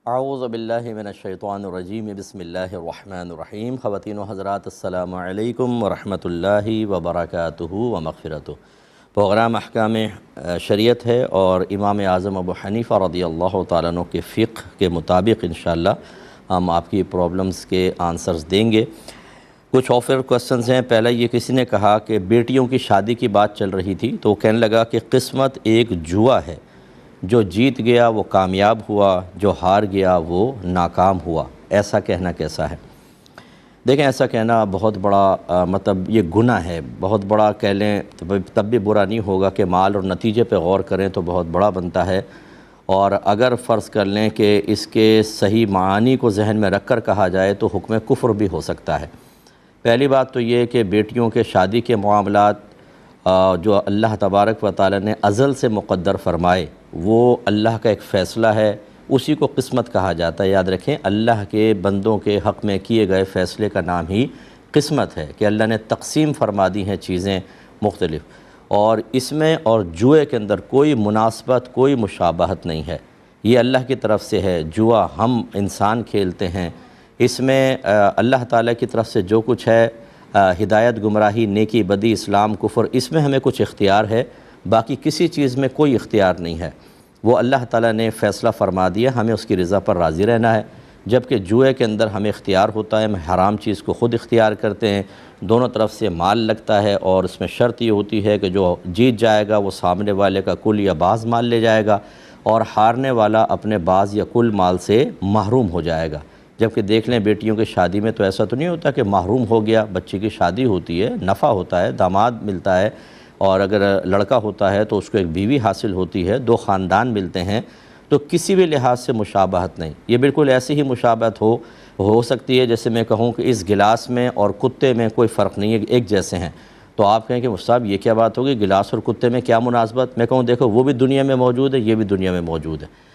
اعوذ باللہ من الشیطان الرجیم بسم اللہ الرحمن الرحیم۔ خواتین و حضرات السلام علیکم ورحمۃ اللہ وبرکاتہ و مغفرتہ۔ پروگرام احکام شریعت ہے اور امام اعظم ابو حنیفہ رضی اللہ تعالیٰ عنہ کے فقہ کے مطابق انشاءاللہ ہم آپ کی پرابلمز کے آنسرز دیں گے۔ کچھ آفر کوسچنز ہیں۔ پہلا یہ کسی نے کہا کہ بیٹیوں کی شادی کی بات چل رہی تھی تو وہ کہنے لگا کہ قسمت ایک جوا ہے، جو جیت گیا وہ کامیاب ہوا، جو ہار گیا وہ ناکام ہوا، ایسا کہنا کیسا ہے؟ دیکھیں، ایسا کہنا بہت بڑا مطلب یہ گناہ ہے، بہت بڑا کہہ لیں تب بھی برا نہیں ہوگا کہ مال اور نتیجے پہ غور کریں تو بہت بڑا بنتا ہے۔ اور اگر فرض کر لیں کہ اس کے صحیح معانی کو ذہن میں رکھ کر کہا جائے تو حکم کفر بھی ہو سکتا ہے۔ پہلی بات تو یہ کہ بیٹیوں کے شادی کے معاملات جو اللہ تبارک و تعالی نے ازل سے مقدر فرمائے وہ اللہ کا ایک فیصلہ ہے، اسی کو قسمت کہا جاتا ہے۔ یاد رکھیں، اللہ کے بندوں کے حق میں کیے گئے فیصلے کا نام ہی قسمت ہے کہ اللہ نے تقسیم فرما دی ہیں چیزیں مختلف، اور اس میں اور جوئے کے اندر کوئی مناسبت، کوئی مشابہت نہیں ہے۔ یہ اللہ کی طرف سے ہے۔ جوا ہم انسان کھیلتے ہیں، اس میں اللہ تعالیٰ کی طرف سے جو کچھ ہے، ہدایت، گمراہی، نیکی، بدی، اسلام، کفر، اس میں ہمیں کچھ اختیار ہے، باقی کسی چیز میں کوئی اختیار نہیں ہے۔ وہ اللہ تعالیٰ نے فیصلہ فرما دیا، ہمیں اس کی رضا پر راضی رہنا ہے۔ جبکہ جوئے کے اندر ہمیں اختیار ہوتا ہے، ہم حرام چیز کو خود اختیار کرتے ہیں، دونوں طرف سے مال لگتا ہے، اور اس میں شرط یہ ہوتی ہے کہ جو جیت جائے گا وہ سامنے والے کا کل یا بعض مال لے جائے گا، اور ہارنے والا اپنے بعض یا کل مال سے محروم ہو جائے گا۔ جبکہ دیکھ لیں بیٹیوں کی شادی میں تو ایسا تو نہیں ہوتا کہ محروم ہو گیا، بچے کی شادی ہوتی ہے، نفع ہوتا ہے، داماد ملتا ہے، اور اگر لڑکا ہوتا ہے تو اس کو ایک بیوی حاصل ہوتی ہے، دو خاندان ملتے ہیں، تو کسی بھی لحاظ سے مشابہت نہیں۔ یہ بالکل ایسی ہی مشابہت ہو سکتی ہے جیسے میں کہوں کہ اس گلاس میں اور کتے میں کوئی فرق نہیں ہے، ایک جیسے ہیں۔ تو آپ کہیں کہ صاحب یہ کیا بات ہوگی، گلاس اور کتے میں کیا مناسبت؟ میں کہوں دیکھو وہ بھی دنیا میں موجود ہے، یہ بھی دنیا میں موجود ہے۔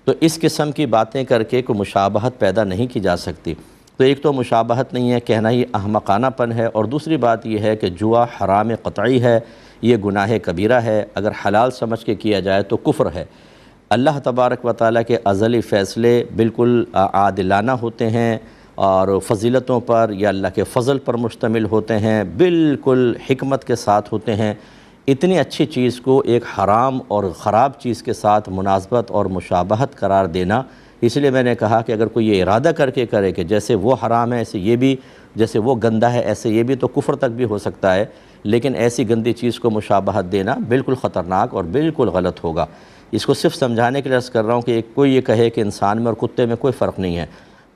تو اس قسم کی باتیں کر کے کوئی مشابہت پیدا نہیں کی جا سکتی۔ تو ایک تو مشابہت نہیں ہے، کہنا ہی احمقانہ پن ہے، اور دوسری بات یہ ہے کہ جوا حرام قطعی ہے، یہ گناہ کبیرہ ہے۔ اگر حلال سمجھ کے کیا جائے تو کفر ہے۔ اللہ تبارک و تعالیٰ کے ازلی فیصلے بالکل عادلانہ ہوتے ہیں، اور فضیلتوں پر یا اللہ کے فضل پر مشتمل ہوتے ہیں، بالکل حکمت کے ساتھ ہوتے ہیں۔ اتنی اچھی چیز کو ایک حرام اور خراب چیز کے ساتھ مناسبت اور مشابہت قرار دینا، اس لیے میں نے کہا کہ اگر کوئی یہ ارادہ کر کے کرے کہ جیسے وہ حرام ہے ایسے یہ بھی، جیسے وہ گندہ ہے ایسے یہ بھی، تو کفر تک بھی ہو سکتا ہے۔ لیکن ایسی گندی چیز کو مشابہت دینا بالکل خطرناک اور بالکل غلط ہوگا۔ اس کو صرف سمجھانے کے لیے عرض کر رہا ہوں کہ کوئی یہ کہے کہ انسان میں اور کتے میں کوئی فرق نہیں ہے،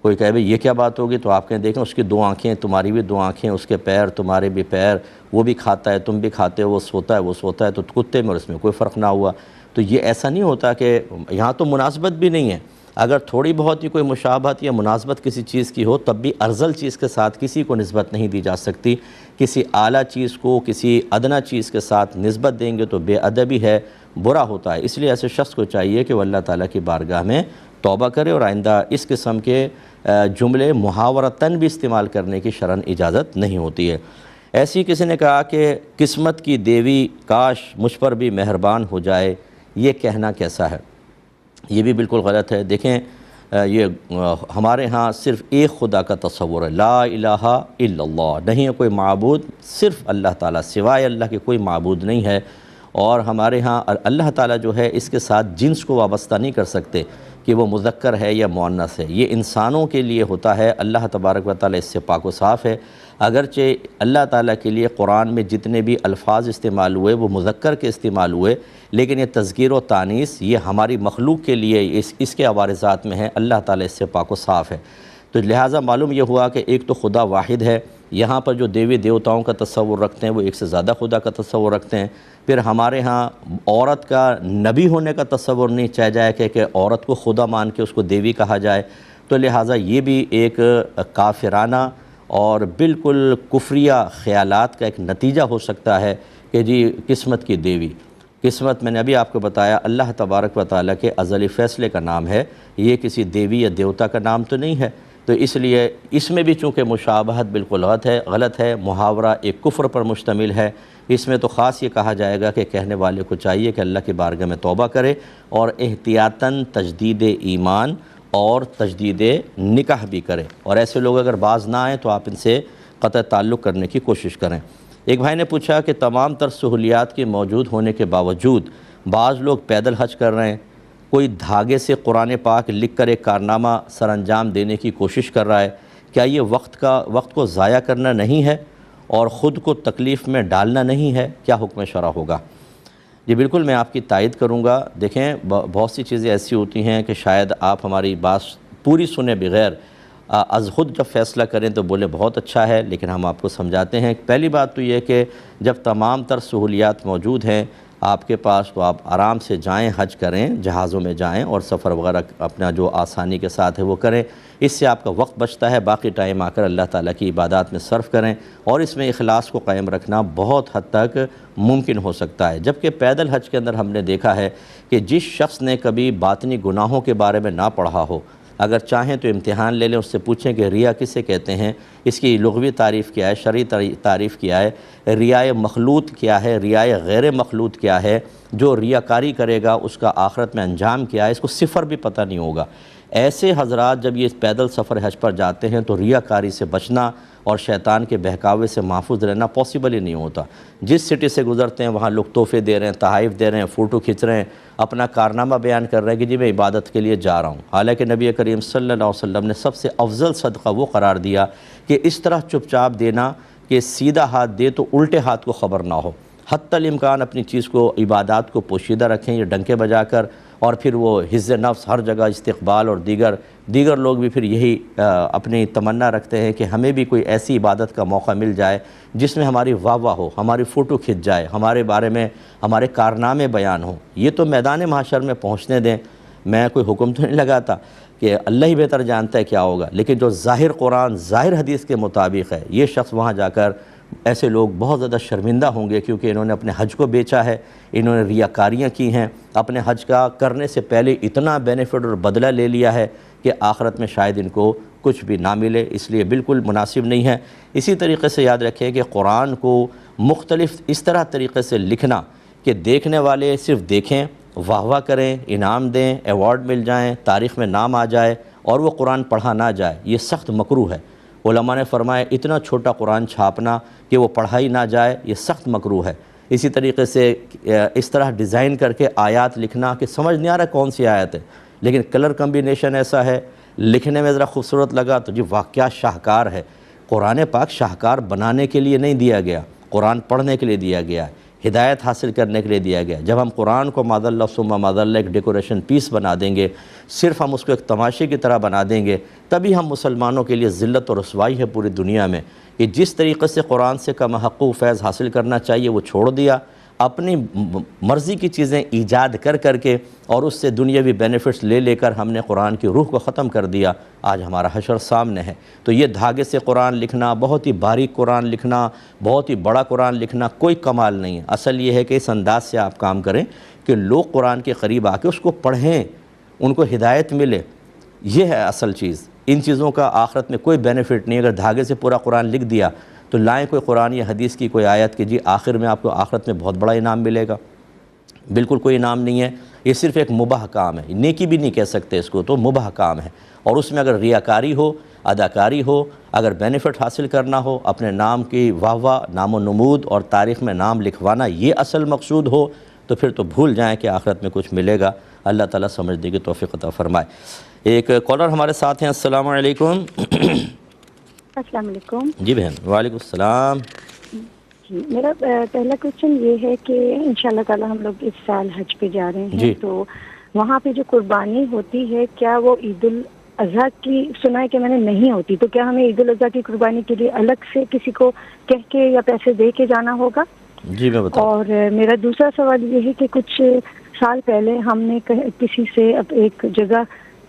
کوئی کہے بھئی یہ کیا بات ہوگی، تو آپ کہیں دیکھیں اس کی دو آنکھیں، تمہاری بھی دو آنکھیں، اس کے پیر، تمہارے بھی پیر، وہ بھی کھاتا ہے، تم بھی کھاتے ہو، وہ سوتا ہے، وہ سوتا ہے، تو کتے میں اور اس میں کوئی فرق نہ ہوا۔ تو یہ ایسا نہیں ہوتا کہ یہاں تو مناسبت بھی نہیں ہے۔ اگر تھوڑی بہت ہی کوئی مشابہت یا مناسبت کسی چیز کی ہو تب بھی ارذل چیز کے ساتھ کسی کو نسبت نہیں دی جا سکتی۔ کسی اعلیٰ چیز کو کسی ادنیٰ چیز کے ساتھ نسبت دیں گے تو بے ادبی ہے، برا ہوتا ہے۔ اس لیے ایسے شخص کو چاہیے کہ وہ اللہ تعالیٰ کی بارگاہ میں توبہ کرے، اور آئندہ اس قسم کے جملے محاورتاً بھی استعمال کرنے کی شرعاً اجازت نہیں ہوتی ہے۔ ایسی کسی نے کہا کہ قسمت کی دیوی کاش مجھ پر بھی مہربان ہو جائے، یہ کہنا کیسا ہے؟ یہ بھی بالکل غلط ہے۔ دیکھیں، یہ ہمارے ہاں صرف ایک خدا کا تصور ہے، لا الہ الا اللہ، نہیں ہے کوئی معبود، صرف اللہ تعالیٰ، سوائے اللہ کے کوئی معبود نہیں ہے۔ اور ہمارے ہاں اللہ تعالیٰ جو ہے اس کے ساتھ جنس کو وابستہ نہیں کر سکتے کہ وہ مذکر ہے یا مؤنث ہے، یہ انسانوں کے لیے ہوتا ہے۔ اللہ تبارک و تعالیٰ اس سے پاک و صاف ہے۔ اگرچہ اللہ تعالیٰ کے لیے قرآن میں جتنے بھی الفاظ استعمال ہوئے وہ مذکر کے استعمال ہوئے، لیکن یہ تذکیر و تانیث یہ ہماری مخلوق کے لیے اس کے عوارضات میں ہے، اللہ تعالیٰ اس سے پاک و صاف ہے۔ تو لہٰذا معلوم یہ ہوا کہ ایک تو خدا واحد ہے، یہاں پر جو دیوی دیوتاؤں کا تصور رکھتے ہیں وہ ایک سے زیادہ خدا کا تصور رکھتے ہیں۔ پھر ہمارے ہاں عورت کا نبی ہونے کا تصور نہیں چاہ جائے کہ عورت کو خدا مان کے اس کو دیوی کہا جائے، تو لہٰذا یہ بھی ایک کافرانہ اور بالکل کفریہ خیالات کا ایک نتیجہ ہو سکتا ہے کہ جی قسمت کی دیوی۔ قسمت میں نے ابھی آپ کو بتایا اللہ تبارک و تعالیٰ کے ازلی فیصلے کا نام ہے، یہ کسی دیوی یا دیوتا کا نام تو نہیں ہے۔ تو اس لیے اس میں بھی چونکہ مشابہت بالکل غلط ہے، محاورہ ایک کفر پر مشتمل ہے، اس میں تو خاص یہ کہا جائے گا کہ کہنے والے کو چاہیے کہ اللہ کی بارگاہ میں توبہ کرے اور احتیاطاً تجدید ایمان اور تجدید نکاح بھی کرے، اور ایسے لوگ اگر باز نہ آئیں تو آپ ان سے قطع تعلق کرنے کی کوشش کریں۔ ایک بھائی نے پوچھا کہ تمام تر سہولیات کے موجود ہونے کے باوجود بعض لوگ پیدل حج کر رہے ہیں، کوئی دھاگے سے قرآن پاک لکھ کر ایک کارنامہ سر انجام دینے کی کوشش کر رہا ہے، کیا یہ وقت کو ضائع کرنا نہیں ہے اور خود کو تکلیف میں ڈالنا نہیں ہے؟ کیا حکم شرع ہوگا؟ جی بالکل، میں آپ کی تائید کروں گا۔ دیکھیں بہت سی چیزیں ایسی ہوتی ہیں کہ شاید آپ ہماری بات پوری سنے بغیر از خود جب فیصلہ کریں تو بولے بہت اچھا ہے، لیکن ہم آپ کو سمجھاتے ہیں۔ پہلی بات تو یہ کہ جب تمام تر سہولیات موجود ہیں آپ کے پاس تو آپ آرام سے جائیں، حج کریں، جہازوں میں جائیں اور سفر وغیرہ اپنا جو آسانی کے ساتھ ہے وہ کریں۔ اس سے آپ کا وقت بچتا ہے، باقی ٹائم آ کر اللہ تعالیٰ کی عبادات میں صرف کریں، اور اس میں اخلاص کو قائم رکھنا بہت حد تک ممکن ہو سکتا ہے۔ جبکہ پیدل حج کے اندر ہم نے دیکھا ہے کہ جس شخص نے کبھی باطنی گناہوں کے بارے میں نہ پڑھا ہو، اگر چاہیں تو امتحان لے لیں، اس سے پوچھیں کہ ریا کسے کہتے ہیں، اس کی لغوی تعریف کیا ہے، شرعی تعریف کیا ہے، ریائے مخلوط کیا ہے، ریائے غیر مخلوط کیا ہے، جو ریاکاری کرے گا اس کا آخرت میں انجام کیا ہے، اس کو صفر بھی پتہ نہیں ہوگا۔ ایسے حضرات جب یہ پیدل سفر حج پر جاتے ہیں تو ریاکاری سے بچنا اور شیطان کے بہکاوے سے محفوظ رہنا پاسبل ہی نہیں ہوتا۔ جس سٹی سے گزرتے ہیں وہاں لوگ تحفے دے رہے ہیں، تحائف دے رہے ہیں، فوٹو کھنچ رہے ہیں، اپنا کارنامہ بیان کر رہے ہیں کہ جی میں عبادت کے لیے جا رہا ہوں، حالانکہ نبی کریم صلی اللہ علیہ وسلم نے سب سے افضل صدقہ وہ قرار دیا کہ اس طرح چپ چاپ دینا کہ سیدھا ہاتھ دے تو الٹے ہاتھ کو خبر نہ ہو۔ حتی الامکان اپنی چیز کو، عبادات کو پوشیدہ رکھیں، یہ ڈنکے بجا کر، اور پھر وہ حظ نفس ہر جگہ استقبال، اور دیگر لوگ بھی پھر یہی اپنی تمنا رکھتے ہیں کہ ہمیں بھی کوئی ایسی عبادت کا موقع مل جائے جس میں ہماری واہ واہ ہو، ہماری فوٹو کھنچ جائے، ہمارے بارے میں ہمارے کارنامے بیان ہوں۔ یہ تو میدان محشر میں پہنچنے دیں، میں کوئی حکم تو نہیں لگاتا کہ اللہ ہی بہتر جانتا ہے کیا ہوگا، لیکن جو ظاہر قرآن ظاہر حدیث کے مطابق ہے، یہ شخص وہاں جا کر ایسے لوگ بہت زیادہ شرمندہ ہوں گے، کیونکہ انہوں نے اپنے حج کو بیچا ہے، انہوں نے ریاکاریاں کی ہیں، اپنے حج کا کرنے سے پہلے اتنا بینیفٹ اور بدلہ لے لیا ہے کہ آخرت میں شاید ان کو کچھ بھی نہ ملے، اس لیے بالکل مناسب نہیں ہے۔ اسی طریقے سے یاد رکھیں کہ قرآن کو مختلف اس طرح طریقے سے لکھنا کہ دیکھنے والے صرف دیکھیں، واہ واہ کریں، انعام دیں، ایوارڈ مل جائیں، تاریخ میں نام آ جائے، اور وہ قرآن پڑھا نہ جائے، یہ سخت مکروہ ہے۔ علماء نے فرمایا اتنا چھوٹا قرآن چھاپنا کہ وہ پڑھائی نہ جائے، یہ سخت مکروہ ہے۔ اسی طریقے سے اس طرح ڈیزائن کر کے آیات لکھنا کہ سمجھ نہیں آ رہا کون سی آیت ہے، لیکن کلر کمبینیشن ایسا ہے، لکھنے میں ذرا خوبصورت لگا تو جی واہ کیا شاہکار ہے۔ قرآن پاک شاہکار بنانے کے لیے نہیں دیا گیا، قرآن پڑھنے کے لیے دیا گیا ہے، ہدایت حاصل کرنے کے لیے دیا گیا۔ جب ہم قرآن کو معاذ اللہ ثم معاذ اللہ ایک ڈیکوریشن پیس بنا دیں گے، صرف ہم اس کو ایک تماشے کی طرح بنا دیں گے، تبھی ہم مسلمانوں کے لیے ذلت اور رسوائی ہے پوری دنیا میں کہ جس طریقے سے قرآن سے کم حق و فیض حاصل کرنا چاہیے وہ چھوڑ دیا، اپنی مرضی کی چیزیں ایجاد کر کے اور اس سے دنیاوی بینیفٹس لے کر ہم نے قرآن کی روح کو ختم کر دیا۔ آج ہمارا حشر سامنے ہے، تو یہ دھاگے سے قرآن لکھنا، بہت ہی باریک قرآن لکھنا، بہت ہی بڑا قرآن لکھنا کوئی کمال نہیں ہے۔ اصل یہ ہے کہ اس انداز سے آپ کام کریں کہ لوگ قرآن کے قریب آ کے اس کو پڑھیں، ان کو ہدایت ملے، یہ ہے اصل چیز۔ ان چیزوں کا آخرت میں کوئی بینیفٹ نہیں۔ اگر دھاگے سے پورا قرآن لکھ دیا تو لائیں کوئی قرآن یا حدیث کی کوئی آیت کہ جی آخر میں آپ کو آخرت میں بہت بڑا انعام ملے گا، بالکل کوئی انعام نہیں ہے۔ یہ صرف ایک مباح کام ہے، نیکی بھی نہیں کہہ سکتے اس کو، تو مباح کام ہے، اور اس میں اگر ریاکاری ہو، اداکاری ہو، اگر بینیفٹ حاصل کرنا ہو، اپنے نام کی واہ واہ، نام و نمود اور تاریخ میں نام لکھوانا یہ اصل مقصود ہو، تو پھر تو بھول جائیں کہ آخرت میں کچھ ملے گا۔ اللہ تعالیٰ سمجھنے کی توفیق عطا فرمائے۔ ایک کالر ہمارے ساتھ ہیں، السلام علیکم۔ السلام علیکم۔ جی بہن، وعلیکم السلام۔ جی میرا پہلا کوشچن یہ ہے کہ انشاءاللہ تعالی ہم لوگ اس سال حج پہ جا رہے ہیں، جی تو وہاں پہ جو قربانی ہوتی ہے کیا وہ عید الاضحیٰ کی، سنا ہے کہ میں نے نہیں ہوتی، تو کیا ہمیں عید الاضحیٰ کی قربانی کے لیے الگ سے کسی کو کہہ کے یا پیسے دے کے جانا ہوگا؟ جی میں بتاؤں۔ اور میرا دوسرا سوال یہ ہے کہ کچھ سال پہلے ہم نے کسی سے اب ایک جگہ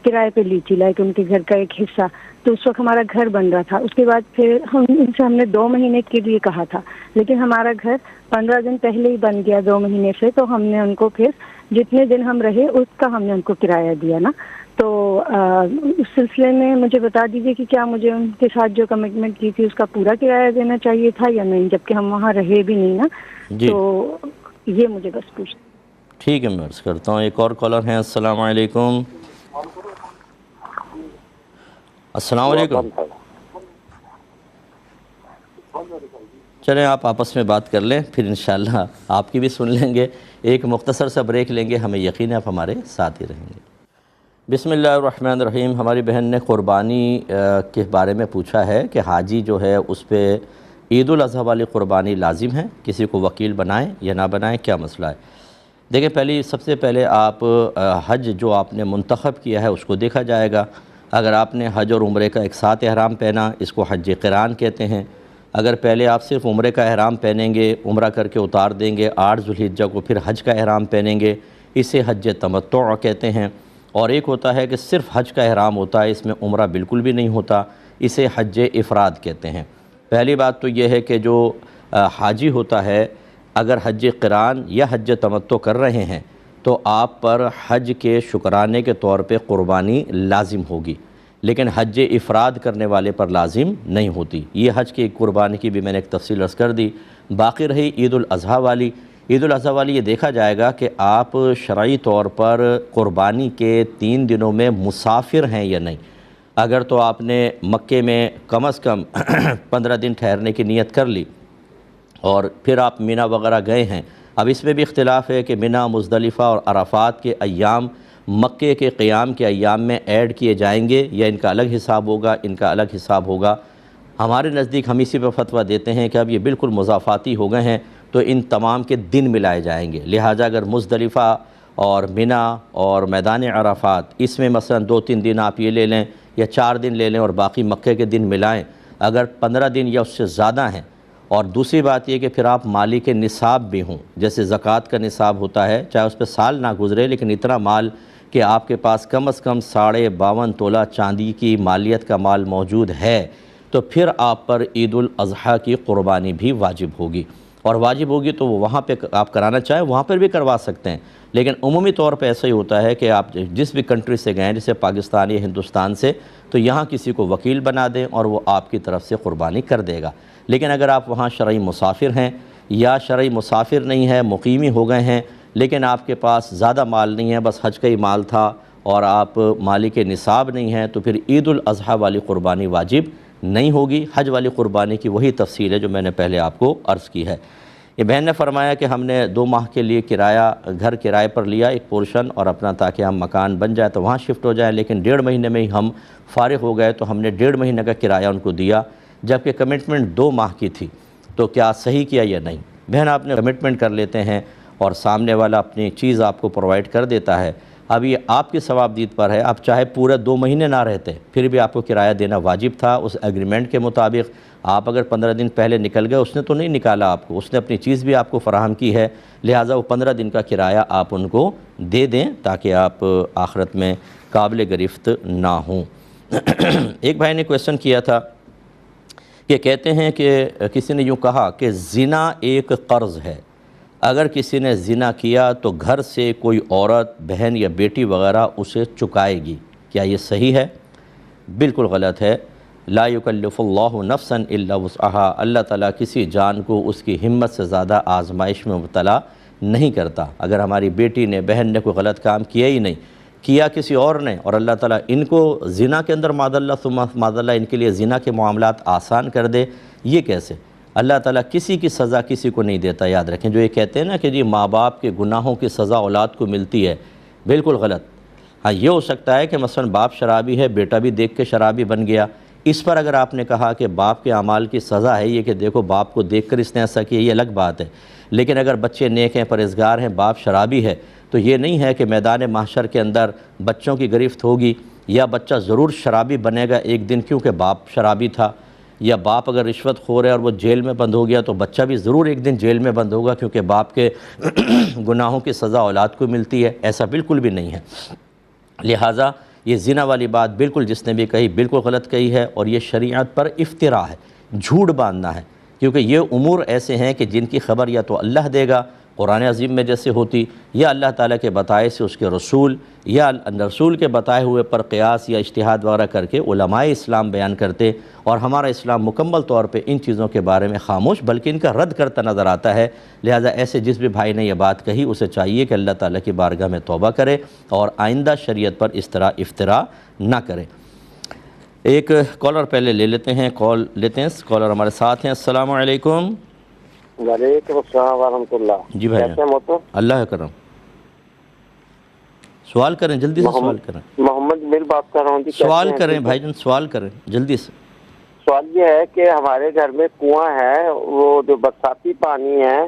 کرائے پہ لی تھی، لائک ان کے گھر کا ایک حصہ، تو اس وقت ہمارا گھر بن رہا تھا۔ اس کے بعد پھر ہم نے 2 مہینے کے لیے کہا تھا، لیکن ہمارا گھر 15 دن پہلے ہی بن گیا 2 مہینے سے، تو ہم نے ان کو پھر جتنے دن ہم رہے اس کا ہم نے ان کو کرایہ دیا نا۔ تو اس سلسلے میں مجھے بتا دیجیے کہ کیا مجھے ان کے ساتھ جو کمٹمنٹ کی تھی اس کا پورا کرایہ دینا چاہیے تھا یا نہیں، جبکہ ہم وہاں رہے بھی نہیں نا۔ جی تو یہ مجھے بس پوچھنا۔ ٹھیک ہے، میں عرض کرتا ہوں۔ ایک اور کالر ہیں، السلام علیکم۔ السلام علیکم. چلیں آپ آپس میں بات کر لیں، پھر انشاءاللہ آپ کی بھی سن لیں گے. ایک مختصر سا بریک لیں گے، ہمیں یقین ہے آپ ہمارے ساتھ ہی رہیں گے. بسم اللہ الرحمن الرحیم. ہماری بہن نے قربانی کے بارے میں پوچھا ہے کہ حاجی جو ہے اس پہ عید الاضحیٰ والی قربانی لازم ہے، کسی کو وکیل بنائیں یا نہ بنائیں، کیا مسئلہ ہے؟ دیکھیں، سب سے پہلے آپ حج جو آپ نے منتخب کیا ہے اس کو دیکھا جائے گا. اگر آپ نے حج اور عمرے کا ایک ساتھ احرام پہنا، اس کو حج قران کہتے ہیں. اگر پہلے آپ صرف عمرے کا احرام پہنیں گے، عمرہ کر کے اتار دیں گے 8 ذو الحجہ کو، پھر حج کا احرام پہنیں گے، اسے حج تمتع کہتے ہیں. اور ایک ہوتا ہے کہ صرف حج کا احرام ہوتا ہے، اس میں عمرہ بالکل بھی نہیں ہوتا، اسے حج افراد کہتے ہیں. پہلی بات تو یہ ہے کہ جو حاجی ہوتا ہے، اگر حج قران یا حج تمتع کر رہے ہیں تو آپ پر حج کے شکرانے کے طور پہ قربانی لازم ہوگی، لیکن حج افراد کرنے والے پر لازم نہیں ہوتی. یہ حج کی قربانی کی بھی میں نے ایک تفصیل عرض کر دی. باقی رہی عید الاضحیٰ والی. عید الاضحیٰ والی یہ دیکھا جائے گا کہ آپ شرعی طور پر قربانی کے 3 دنوں میں مسافر ہیں یا نہیں. اگر تو آپ نے مکے میں کم از کم 15 دن ٹھہرنے کی نیت کر لی اور پھر آپ مینا وغیرہ گئے ہیں. اب اس میں بھی اختلاف ہے کہ مینا، مزدلفہ اور عرفات کے ایام مکے کے قیام کے ایام میں ایڈ کیے جائیں گے یا ان کا الگ حساب ہوگا، ان کا الگ حساب ہوگا. ہمارے نزدیک ہم اسی پہ فتویٰ دیتے ہیں کہ اب یہ بالکل مضافاتی ہو گئے ہیں تو ان تمام کے دن ملائے جائیں گے. لہٰذا اگر مزدلفہ اور مینا اور میدان عرفات اس میں مثلا 2-3 دن آپ یہ لے لیں یا 4 دن لے لیں اور باقی مکے کے دن ملائیں. اگر 15 دن یا اس سے زیادہ ہیں، اور دوسری بات یہ کہ پھر آپ مالی کے نصاب بھی ہوں، جیسے زکوٰۃ کا نصاب ہوتا ہے، چاہے اس پہ سال نہ گزرے لیکن اتنا مال کہ آپ کے پاس کم از کم 52.5 تولہ چاندی کی مالیت کا مال موجود ہے، تو پھر آپ پر عید الاضحیٰ کی قربانی بھی واجب ہوگی. اور واجب ہوگی تو وہ وہاں پہ آپ کرانا چاہیں وہاں پر بھی کروا سکتے ہیں. لیکن عمومی طور پہ ایسا ہی ہوتا ہے کہ آپ جس بھی کنٹری سے گئے ہیں، جیسے پاکستان یا ہندوستان سے، تو یہاں کسی کو وکیل بنا دیں اور وہ آپ کی طرف سے قربانی کر دے گا. لیکن اگر آپ وہاں شرعی مسافر ہیں یا شرعی مسافر نہیں ہے، مقیمی ہو گئے ہیں لیکن آپ کے پاس زیادہ مال نہیں ہے، بس حج کا ہی مال تھا اور آپ مالک نصاب نہیں ہیں، تو پھر عید الاضحیٰ والی قربانی واجب نہیں ہوگی. حج والی قربانی کی وہی تفصیل ہے جو میں نے پہلے آپ کو عرض کی ہے. یہ بہن نے فرمایا کہ ہم نے 2 ماہ کے لیے گھر کرائے پر لیا ایک پورشن، اور اپنا تاکہ ہم مکان بن جائے تو وہاں شفٹ ہو جائیں، لیکن 1.5 مہینے میں ہی ہم فارغ ہو گئے تو ہم نے 1.5 مہینے کا کرایہ ان کو دیا، جبکہ کمٹمنٹ 2 ماہ کی تھی. تو کیا صحیح کیا یا نہیں؟ بہن، آپ نے کمٹمنٹ کر لیتے ہیں اور سامنے والا اپنی چیز آپ کو پرووائڈ کر دیتا ہے. اب یہ آپ کی ثوابدید پر ہے. آپ چاہے پورے 2 مہینے نہ رہتے پھر بھی آپ کو کرایہ دینا واجب تھا اس ایگریمنٹ کے مطابق. آپ اگر 15 دن پہلے نکل گئے، اس نے تو نہیں نکالا آپ کو، اس نے اپنی چیز بھی آپ کو فراہم کی ہے، لہٰذا وہ 15 دن کا کرایہ آپ ان کو دے دیں تاکہ آپ آخرت میں قابل گرفت نہ ہوں. ایک بھائی نے کویسچن کیا تھا کہ کہتے ہیں کہ کسی نے یوں کہا کہ زنا ایک قرض ہے، اگر کسی نے زنا کیا تو گھر سے کوئی عورت، بہن یا بیٹی وغیرہ اسے چکائے گی، کیا یہ صحیح ہے؟ بالکل غلط ہے. لا یکلف اللہ نفسا الا وسعها. اللہ تعالیٰ کسی جان کو اس کی ہمت سے زیادہ آزمائش میں مبتلا نہیں کرتا. اگر ہماری بیٹی نے، بہن نے کوئی غلط کام کیا ہی نہیں، کیا کسی اور نے، اور اللہ تعالیٰ ان کو زنا کے اندر معاذ اللہ ثم معاذ اللہ ان کے لیے زنا کے معاملات آسان کر دے، یہ کیسے؟ اللہ تعالیٰ کسی کی سزا کسی کو نہیں دیتا. یاد رکھیں، جو یہ کہتے ہیں نا کہ جی ماں باپ کے گناہوں کی سزا اولاد کو ملتی ہے، بالکل غلط. ہاں، یہ ہو سکتا ہے کہ مثلا باپ شرابی ہے، بیٹا بھی دیکھ کے شرابی بن گیا، اس پر اگر آپ نے کہا کہ باپ کے اعمال کی سزا ہے یہ کہ دیکھو باپ کو دیکھ کر اس نے ایسا کیا، یہ الگ بات ہے. لیکن اگر بچے نیک ہیں، پرہیزگار ہیں، باپ شرابی ہے، تو یہ نہیں ہے کہ میدان محشر کے اندر بچوں کی گرفت ہوگی یا بچہ ضرور شرابی بنے گا ایک دن کیونکہ باپ شرابی تھا، یا باپ اگر رشوت خور ہے اور وہ جیل میں بند ہو گیا تو بچہ بھی ضرور ایک دن جیل میں بند ہوگا کیونکہ باپ کے گناہوں کی سزا اولاد کو ملتی ہے. ایسا بالکل بھی نہیں ہے. لہٰذا یہ زنا والی بات بالکل جس نے بھی کہی بالکل غلط کہی ہے، اور یہ شریعت پر افتراء ہے، جھوٹ باندھنا ہے، کیونکہ یہ امور ایسے ہیں کہ جن کی خبر یا تو اللہ دے گا قرآن عظیم میں جیسے ہوتی، یا اللہ تعالیٰ کے بتائے سے اس کے رسول، یا رسول کے بتائے ہوئے پر قیاس یا اجتہاد وغیرہ کر کے علماء اسلام بیان کرتے. اور ہمارا اسلام مکمل طور پہ ان چیزوں کے بارے میں خاموش بلکہ ان کا رد کرتا نظر آتا ہے. لہٰذا ایسے جس بھی بھائی نے یہ بات کہی اسے چاہیے کہ اللہ تعالیٰ کی بارگاہ میں توبہ کرے اور آئندہ شریعت پر اس طرح افتراء نہ کرے. ایک کالر پہلے لے لیتے ہیں، کال لیتے ہیں، کالر ہمارے ساتھ ہیں۔ السلام علیکم۔ وعلیکم السلام ورحمۃ اللہ۔ جی بھائی کیسے ہیں موتو؟ اللہ کا کرم، سوال کریں جلدی سے، سوال کریں، محمد مل بات کر رہا ہوں جی۔ سوال کریں بھائی جان، سوال کریں جلدی سے۔ سوال یہ ہے کہ ہمارے گھر میں کنواں ہے، وہ جو برساتی پانی ہے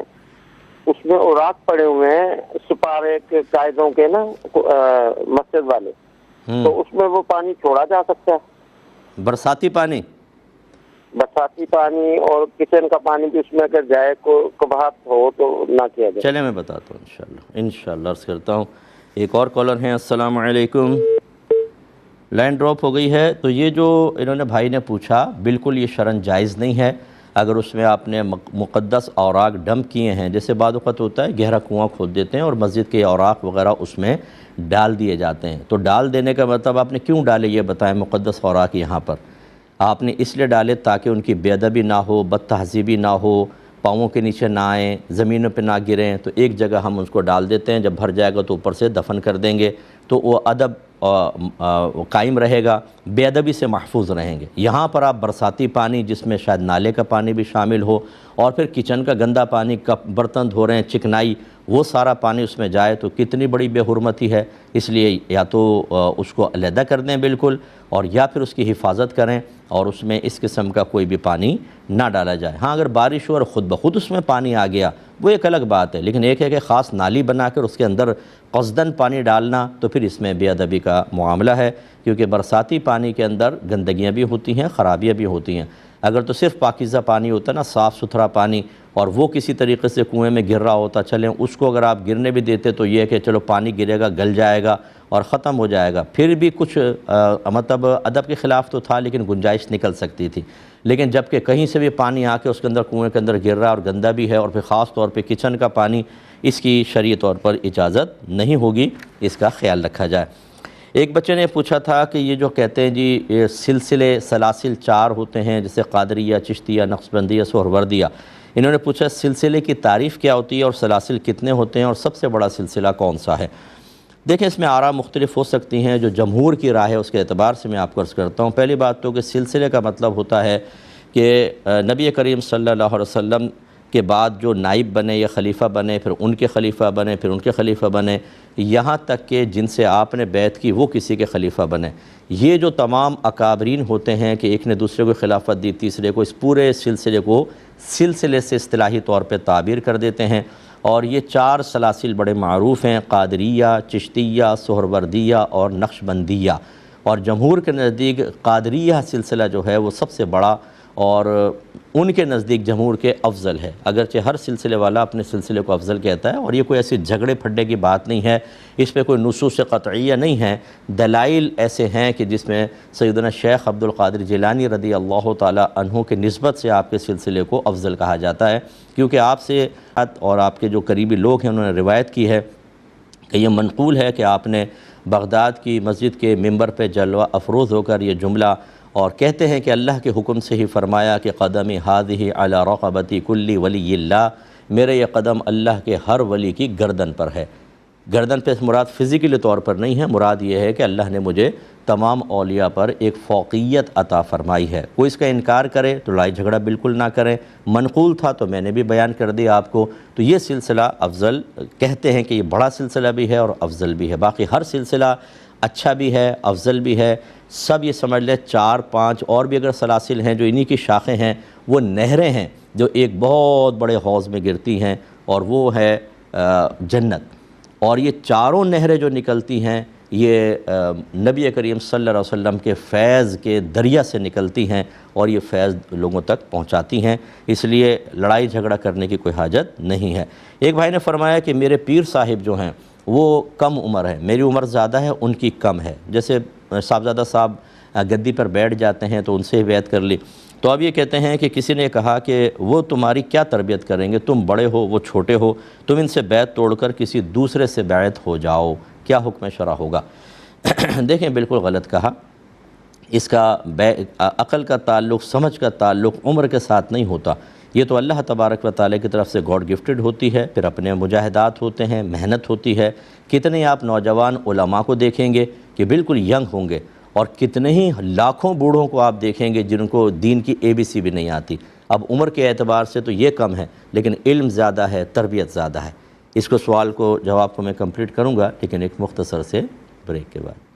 اس میں اوراق پڑے ہوئے ہیں سپارے کے قاعدوں کے نا، مسجد والے، تو اس میں وہ پانی چھوڑا جا سکتا ہے؟ برساتی پانی، برساتی پانی اور کچن کا پانی بھی اس میں اگر جائے کبھات ہو تو نہ کیا جائے؟ چلے میں بتاتا ہوں انشاءاللہ عرض کرتا ہوں۔ ایک اور کالر ہیں۔ السلام علیکم۔ لائن ڈراپ ہو گئی ہے۔ تو یہ جو انہوں نے بھائی نے پوچھا، بالکل یہ شرعاً جائز نہیں ہے اگر اس میں آپ نے مقدس اوراق ڈمپ کیے ہیں، جیسے بعض اوقات ہوتا ہے گہرا کنواں کھود دیتے ہیں اور مسجد کے اوراق وغیرہ اس میں ڈال دیے جاتے ہیں، تو ڈال دینے کا مطلب آپ نے کیوں ڈالے یہ بتائیں مقدس اوراق یہاں پر؟ آپ نے اس لیے ڈالے تاکہ ان کی بے ادبی نہ ہو، بد تہذیبی نہ ہو، پاؤں کے نیچے نہ آئیں، زمینوں پہ نہ گریں، تو ایک جگہ ہم اس کو ڈال دیتے ہیں، جب بھر جائے گا تو اوپر سے دفن کر دیں گے، تو وہ ادب قائم رہے گا، بے ادبی سے محفوظ رہیں گے۔ یہاں پر آپ برساتی پانی جس میں شاید نالے کا پانی بھی شامل ہو، اور پھر کچن کا گندا پانی، کپ برتن دھو رہے ہیں، چکنائی، وہ سارا پانی اس میں جائے تو کتنی بڑی بے حرمتی ہے۔ اس لیے یا تو اس کو علیحدہ کر دیں بالکل، اور یا پھر اس کی حفاظت کریں اور اس میں اس قسم کا کوئی بھی پانی نہ ڈالا جائے۔ ہاں اگر بارش ہو اور خود بخود اس میں پانی آ گیا وہ ایک الگ بات ہے، لیکن ایک ہے کہ خاص نالی بنا کر اس کے اندر قصداً پانی ڈالنا، تو پھر اس میں بے ادبی کا معاملہ ہے، کیونکہ برساتی پانی کے اندر گندگیاں بھی ہوتی ہیں، خرابیاں بھی ہوتی ہیں۔ اگر تو صرف پاکیزہ پانی ہوتا نا، صاف ستھرا پانی، اور وہ کسی طریقے سے کنویں میں گر رہا ہوتا، چلیں اس کو اگر آپ گرنے بھی دیتے تو یہ ہے کہ چلو پانی گرے گا، گل جائے گا اور ختم ہو جائے گا، پھر بھی کچھ مطلب ادب کے خلاف تو تھا، لیکن گنجائش نکل سکتی تھی۔ لیکن جب کہ کہیں سے بھی پانی آ کے اس کے اندر کنویں کے اندر گر رہا ہے اور گندا بھی ہے، اور پھر خاص طور پہ کچن کا پانی، اس کی شرعی طور پر اجازت نہیں ہوگی، اس کا خیال رکھا جائے۔ ایک بچے نے پوچھا تھا کہ یہ جو کہتے ہیں جی یہ سلسلے سلاسل 4 ہوتے ہیں، جیسے قادریہ، چشتیہ، نقشبندیہ، سہروردیہ، انہوں نے پوچھا سلسلے کی تعریف کیا ہوتی ہے اور سلاسل کتنے ہوتے ہیں اور سب سے بڑا سلسلہ کون سا ہے؟ دیکھیں اس میں آراء مختلف ہو سکتی ہیں، جو جمہور کی رائے ہے اس کے اعتبار سے میں آپ کو عرض کرتا ہوں۔ پہلی بات تو کہ سلسلے کا مطلب ہوتا ہے کہ نبی کریم صلی اللہ علیہ وسلم کے بعد جو نائب بنے یا خلیفہ بنے، پھر ان کے خلیفہ بنے، پھر ان کے خلیفہ بنے، یہاں تک کہ جن سے آپ نے بیعت کی وہ کسی کے خلیفہ بنے، یہ جو تمام اکابرین ہوتے ہیں کہ ایک نے دوسرے کو خلافت دی، تیسرے کو، اس پورے سلسلے کو سلسلے سے اصطلاحی طور پہ تعبیر کر دیتے ہیں۔ اور یہ 4 سلاسل بڑے معروف ہیں، قادریہ، چشتیہ، سہروردیہ اور نقشبندیہ، اور جمہور کے نزدیک قادریہ سلسلہ جو ہے وہ سب سے بڑا اور ان کے نزدیک جمہور کے افضل ہے، اگرچہ ہر سلسلے والا اپنے سلسلے کو افضل کہتا ہے، اور یہ کوئی ایسی جھگڑے پھڈے کی بات نہیں ہے، اس پہ کوئی نصوص قطعیہ نہیں ہے، دلائل ایسے ہیں کہ جس میں سیدنا شیخ عبد القادر جیلانی رضی اللہ تعالی عنہ کے نسبت سے آپ کے سلسلے کو افضل کہا جاتا ہے، کیونکہ آپ سے اور آپ کے جو قریبی لوگ ہیں انہوں نے روایت کی ہے کہ یہ منقول ہے کہ آپ نے بغداد کی مسجد کے ممبر پہ جلوہ افروز ہو کر یہ جملہ، اور کہتے ہیں کہ اللہ کے حکم سے ہی فرمایا کہ قدمی ہادہ علی رقبتی کلی ولی اللہ، میرے یہ قدم اللہ کے ہر ولی کی گردن پر ہے۔ گردن پہ مراد فزیکلی طور پر نہیں ہے، مراد یہ ہے کہ اللہ نے مجھے تمام اولیاء پر ایک فوقیت عطا فرمائی ہے۔ کوئی اس کا انکار کرے تو لڑائی جھگڑا بالکل نہ کریں، منقول تھا تو میں نے بھی بیان کر دیا آپ کو، تو یہ سلسلہ افضل کہتے ہیں کہ یہ بڑا سلسلہ بھی ہے اور افضل بھی ہے۔ باقی ہر سلسلہ اچھا بھی ہے، افضل بھی ہے، سب یہ سمجھ لیں 4 5 اور بھی اگر سلاسل ہیں جو انہی کی شاخیں ہیں، وہ نہریں ہیں جو ایک بہت بڑے حوض میں گرتی ہیں، اور وہ ہے جنت، اور یہ چاروں نہریں جو نکلتی ہیں یہ نبی کریم صلی اللہ علیہ وسلم کے فیض کے دریا سے نکلتی ہیں، اور یہ فیض لوگوں تک پہنچاتی ہیں، اس لیے لڑائی جھگڑا کرنے کی کوئی حاجت نہیں ہے۔ ایک بھائی نے فرمایا کہ میرے پیر صاحب جو ہیں وہ کم عمر ہیں، میری عمر زیادہ ہے، ان کی کم ہے، جیسے صاحبزادہ صاحب گدی پر بیٹھ جاتے ہیں تو ان سے بیعت کر لی، تو اب یہ کہتے ہیں کہ کسی نے کہا کہ وہ تمہاری کیا تربیت کریں گے، تم بڑے ہو وہ چھوٹے ہو، تم ان سے بیعت توڑ کر کسی دوسرے سے بیعت ہو جاؤ، کیا حکم شرع ہوگا؟ دیکھیں بالکل غلط کہا، اس کا عقل کا تعلق، سمجھ کا تعلق عمر کے ساتھ نہیں ہوتا، یہ تو اللہ تبارک و تعالیٰ کی طرف سے گاڈ گفٹڈ ہوتی ہے، پھر اپنے مجاہدات ہوتے ہیں، محنت ہوتی ہے۔ کتنے آپ نوجوان علماء کو دیکھیں گے کہ بالکل ینگ ہوں گے اور کتنے ہی لاکھوں بوڑھوں کو آپ دیکھیں گے جن کو دین کی ABC بھی نہیں آتی۔ اب عمر کے اعتبار سے تو یہ کم ہے، لیکن علم زیادہ ہے، تربیت زیادہ ہے۔ اس کو سوال کو جواب کو میں کمپلیٹ کروں گا، لیکن ایک مختصر سے بریک کے بعد۔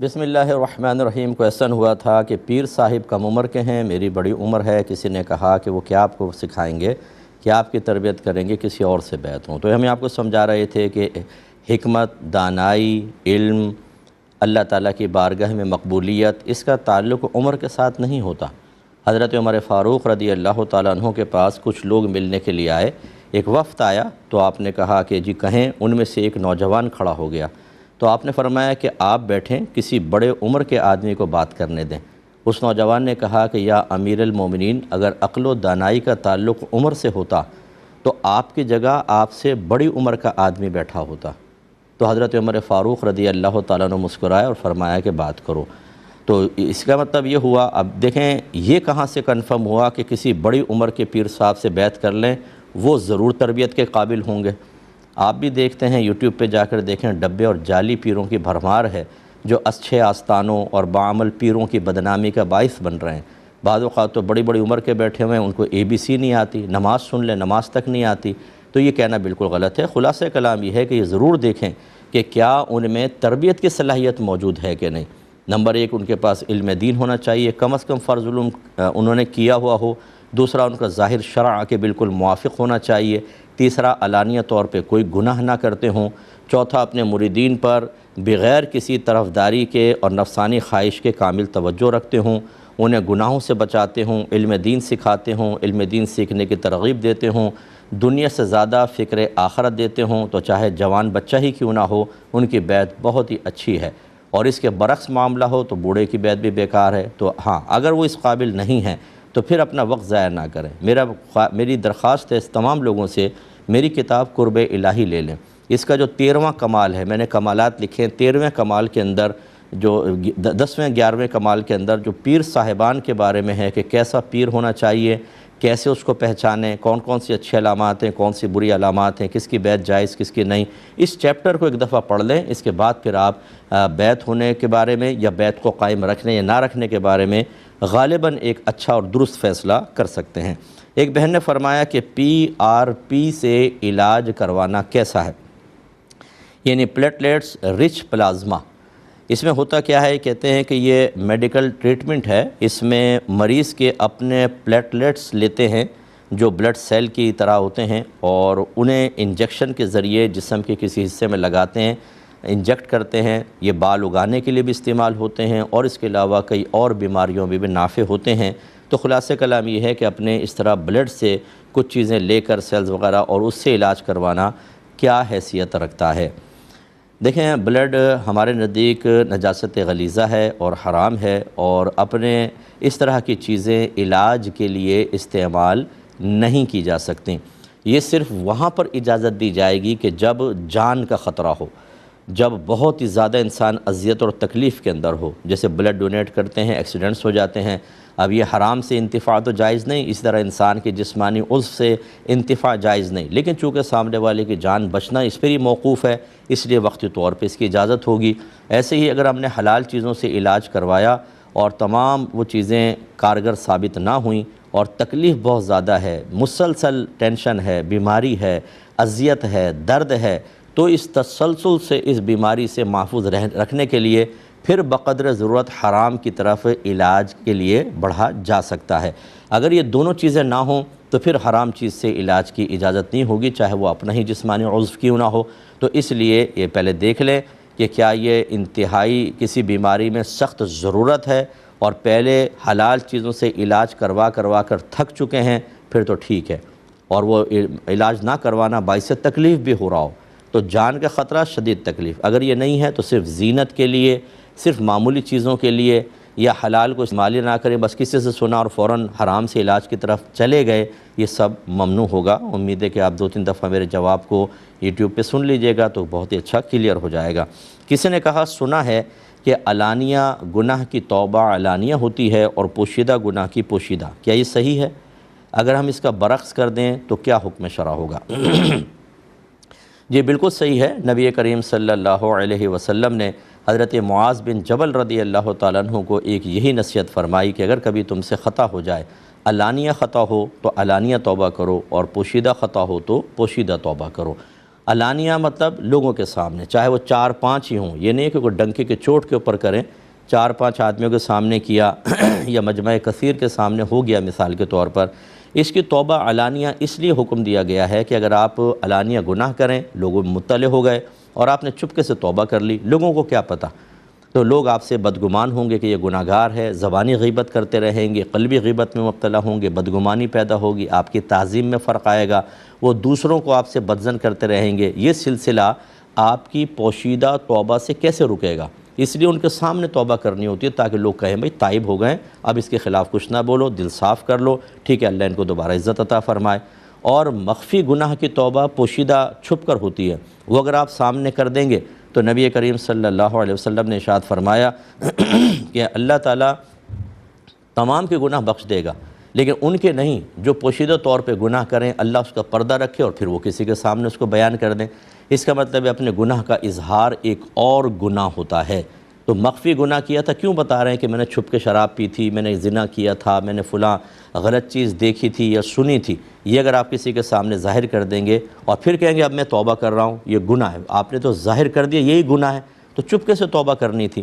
بسم اللہ الرحمن الرحیم۔ کویسچن ہوا تھا کہ پیر صاحب کم عمر کے ہیں، میری بڑی عمر ہے، کسی نے کہا کہ وہ کیا آپ کو سکھائیں گے، کیا آپ کی تربیت کریں گے، کسی اور سے بیعت ہوں۔ تو ہم آپ کو سمجھا رہے تھے کہ حکمت، دانائی، علم، اللہ تعالیٰ کی بارگاہ میں مقبولیت، اس کا تعلق عمر کے ساتھ نہیں ہوتا۔ حضرت عمر فاروق رضی اللہ تعالیٰ عنہ کے پاس کچھ لوگ ملنے کے لیے آئے، ایک وفد آیا تو آپ نے کہا کہ جی کہیں، ان میں سے ایک نوجوان کھڑا ہو گیا تو آپ نے فرمایا کہ آپ بیٹھیں، کسی بڑے عمر کے آدمی کو بات کرنے دیں۔ اس نوجوان نے کہا کہ یا امیر المومنین، اگر عقل و دانائی کا تعلق عمر سے ہوتا تو آپ کی جگہ آپ سے بڑی عمر کا آدمی بیٹھا ہوتا۔ تو حضرت عمر فاروق رضی اللہ تعالیٰ عنہ مسکرائے اور فرمایا کہ بات کرو۔ تو اس کا مطلب یہ ہوا، اب دیکھیں یہ کہاں سے کنفرم ہوا کہ کسی بڑی عمر کے پیر صاحب سے بیعت کر لیں، وہ ضرور تربیت کے قابل ہوں گے۔ آپ بھی دیکھتے ہیں یوٹیوب پہ جا کر دیکھیں، ڈبے اور جعلی پیروں کی بھرمار ہے جو اچھے آستانوں اور باعمل پیروں کی بدنامی کا باعث بن رہے ہیں۔ بعض اوقات تو بڑی بڑی عمر کے بیٹھے ہوئے ہیں، ان کو ABC نہیں آتی، نماز سن لیں نماز تک نہیں آتی، تو یہ کہنا بالکل غلط ہے۔ خلاصہ کلام یہ ہے کہ یہ ضرور دیکھیں کہ کیا ان میں تربیت کی صلاحیت موجود ہے کہ نہیں۔ نمبر ایک، ان کے پاس علم دین ہونا چاہیے، کم از کم فرض علوم انہوں نے کیا ہوا ہو۔ دوسرا، ان کا ظاہر شرع کے بالکل موافق ہونا چاہیے۔ تیسرا، علانیہ طور پہ کوئی گناہ نہ کرتے ہوں۔ چوتھا، اپنے مریدین پر بغیر کسی طرفداری کے اور نفسانی خواہش کے کامل توجہ رکھتے ہوں، انہیں گناہوں سے بچاتے ہوں، علم دین سکھاتے ہوں، علم دین سیکھنے کی ترغیب دیتے ہوں، دنیا سے زیادہ فکر آخرت دیتے ہوں، تو چاہے جوان بچہ ہی کیوں نہ ہو، ان کی بیعت بہت ہی اچھی ہے۔ اور اس کے برعکس معاملہ ہو تو بوڑھے کی بیعت بھی بیکار ہے۔ تو ہاں، اگر وہ اس قابل نہیں ہیں تو پھر اپنا وقت ضائع نہ کریں۔ میری درخواست ہے اس تمام لوگوں سے، میری کتاب قرب الہی لے لیں۔ اس کا جو 13واں کمال ہے، میں نے کمالات لکھے ہیں، 13ویں کمال کے اندر جو 10ویں 11ویں کمال کے اندر جو پیر صاحبان کے بارے میں ہے کہ کیسا پیر ہونا چاہیے، کیسے اس کو پہچانیں، کون کون سی اچھی علامات ہیں، کون سی بری علامات ہیں، کس کی بیعت جائز کس کی نہیں، اس چیپٹر کو ایک دفعہ پڑھ لیں۔ اس کے بعد پھر آپ بیعت ہونے کے بارے میں یا بیعت کو قائم رکھنے یا نہ رکھنے کے بارے میں غالباً ایک اچھا اور درست فیصلہ کر سکتے ہیں۔ ایک بہن نے فرمایا کہ PRP سے علاج کروانا کیسا ہے، یعنی پلیٹلیٹس رچ پلازما۔ اس میں ہوتا کیا ہے، کہتے ہیں کہ یہ میڈیکل ٹریٹمنٹ ہے، اس میں مریض کے اپنے پلیٹلیٹس لیتے ہیں جو بلڈ سیل کی طرح ہوتے ہیں، اور انہیں انجیکشن کے ذریعے جسم کے کسی حصے میں لگاتے ہیں، انجیکٹ کرتے ہیں۔ یہ بال اگانے کے لیے بھی استعمال ہوتے ہیں، اور اس کے علاوہ کئی اور بیماریوں میں بھی نافع ہوتے ہیں۔ تو خلاصہ کلام یہ ہے کہ اپنے اس طرح بلڈ سے کچھ چیزیں لے کر سیلز وغیرہ اور اس سے علاج کروانا کیا حیثیت رکھتا ہے۔ دیکھیں، بلڈ ہمارے نزدیک نجاست غلیظہ ہے اور حرام ہے، اور اپنے اس طرح کی چیزیں علاج کے لیے استعمال نہیں کی جا سکتی۔ یہ صرف وہاں پر اجازت دی جائے گی کہ جب جان کا خطرہ ہو، جب بہت ہی زیادہ انسان اذیت اور تکلیف کے اندر ہو، جیسے بلڈ ڈونیٹ کرتے ہیں، ایکسیڈنٹس ہو جاتے ہیں۔ اب یہ حرام سے انتفاع تو جائز نہیں، اس طرح انسان کی جسمانی عضو سے انتفاع جائز نہیں، لیکن چونکہ سامنے والے کی جان بچنا اس پر ہی موقوف ہے، اس لیے وقتی طور پہ اس کی اجازت ہوگی۔ ایسے ہی اگر ہم نے حلال چیزوں سے علاج کروایا اور تمام وہ چیزیں کارگر ثابت نہ ہوئیں اور تکلیف بہت زیادہ ہے، مسلسل ٹینشن ہے، بیماری ہے، اذیت ہے، درد ہے، تو اس تسلسل سے اس بیماری سے محفوظ رکھنے کے لیے پھر بقدر ضرورت حرام کی طرف علاج کے لیے بڑھا جا سکتا ہے۔ اگر یہ دونوں چیزیں نہ ہوں تو پھر حرام چیز سے علاج کی اجازت نہیں ہوگی، چاہے وہ اپنا ہی جسمانی عضو کیوں نہ ہو۔ تو اس لیے یہ پہلے دیکھ لیں کہ کیا یہ انتہائی کسی بیماری میں سخت ضرورت ہے اور پہلے حلال چیزوں سے علاج کروا کر تھک چکے ہیں، پھر تو ٹھیک ہے، اور وہ علاج نہ کروانا باعث تکلیف بھی ہو رہا ہو تو جان کا خطرہ، شدید تکلیف۔ اگر یہ نہیں ہے تو صرف زینت کے لیے، صرف معمولی چیزوں کے لیے، یا حلال کو استعمال نہ کریں، بس کسی سے سنا اور فوراً حرام سے علاج کی طرف چلے گئے، یہ سب ممنوع ہوگا۔ امید ہے کہ آپ 2-3 دفعہ میرے جواب کو یوٹیوب پہ سن لیجئے گا تو بہت ہی اچھا کلیئر ہو جائے گا۔ کسی نے کہا سنا ہے کہ علانیہ گناہ کی توبہ علانیہ ہوتی ہے اور پوشیدہ گناہ کی پوشیدہ، کیا یہ صحیح ہے؟ اگر ہم اس کا برعکس کر دیں تو کیا حکم شرع ہوگا؟ جی بالکل صحیح ہے۔ نبی کریم صلی اللہ علیہ وسلم نے حضرت معاذ بن جبل رضی اللہ تعالیٰ عنہ کو ایک یہی نصیحت فرمائی کہ اگر کبھی تم سے خطا ہو جائے، علانیہ خطا ہو تو علانیہ توبہ کرو، اور پوشیدہ خطا ہو تو پوشیدہ توبہ کرو۔ علانیہ مطلب لوگوں کے سامنے، چاہے وہ 4-5 ہی ہوں، یہ نہیں کہ کوئی ڈنکے کے چوٹ کے اوپر کریں، 4-5 آدمیوں کے سامنے کیا یا مجمع کثیر کے سامنے ہو گیا مثال کے طور پر۔ اس کی توبہ علانیہ اس لیے حکم دیا گیا ہے کہ اگر آپ علانیہ گناہ کریں، لوگوں میں مطلع ہو گئے اور آپ نے چپکے سے توبہ کر لی، لوگوں کو کیا پتہ، تو لوگ آپ سے بدگمان ہوں گے کہ یہ گناہ گار ہے، زبانی غیبت کرتے رہیں گے، قلبی غیبت میں مبتلا ہوں گے، بدگمانی پیدا ہوگی، آپ کی تعظیم میں فرق آئے گا، وہ دوسروں کو آپ سے بدظن کرتے رہیں گے۔ یہ سلسلہ آپ کی پوشیدہ توبہ سے کیسے رکے گا؟ اس لیے ان کے سامنے توبہ کرنی ہوتی ہے تاکہ لوگ کہیں بھئی تائب ہو گئے، اب اس کے خلاف کچھ نہ بولو، دل صاف کر لو، ٹھیک ہے، اللہ ان کو دوبارہ عزت عطا فرمائے۔ اور مخفی گناہ کی توبہ پوشیدہ چھپ کر ہوتی ہے، وہ اگر آپ سامنے کر دیں گے تو نبی کریم صلی اللہ علیہ وسلم نے ارشاد فرمایا کہ اللہ تعالیٰ تمام کے گناہ بخش دے گا، لیکن ان کے نہیں جو پوشیدہ طور پہ گناہ کریں، اللہ اس کا پردہ رکھے اور پھر وہ کسی کے سامنے اس کو بیان کر دیں۔ اس کا مطلب ہے اپنے گناہ کا اظہار ایک اور گناہ ہوتا ہے۔ تو مخفی گناہ کیا تھا، کیوں بتا رہے ہیں کہ میں نے چھپ کے شراب پی تھی، میں نے زنا کیا تھا، میں نے فلاں غلط چیز دیکھی تھی یا سنی تھی، یہ اگر آپ کسی کے سامنے ظاہر کر دیں گے اور پھر کہیں گے اب میں توبہ کر رہا ہوں، یہ گناہ ہے، آپ نے تو ظاہر کر دیا یہی گناہ ہے، تو چپکے سے توبہ کرنی تھی۔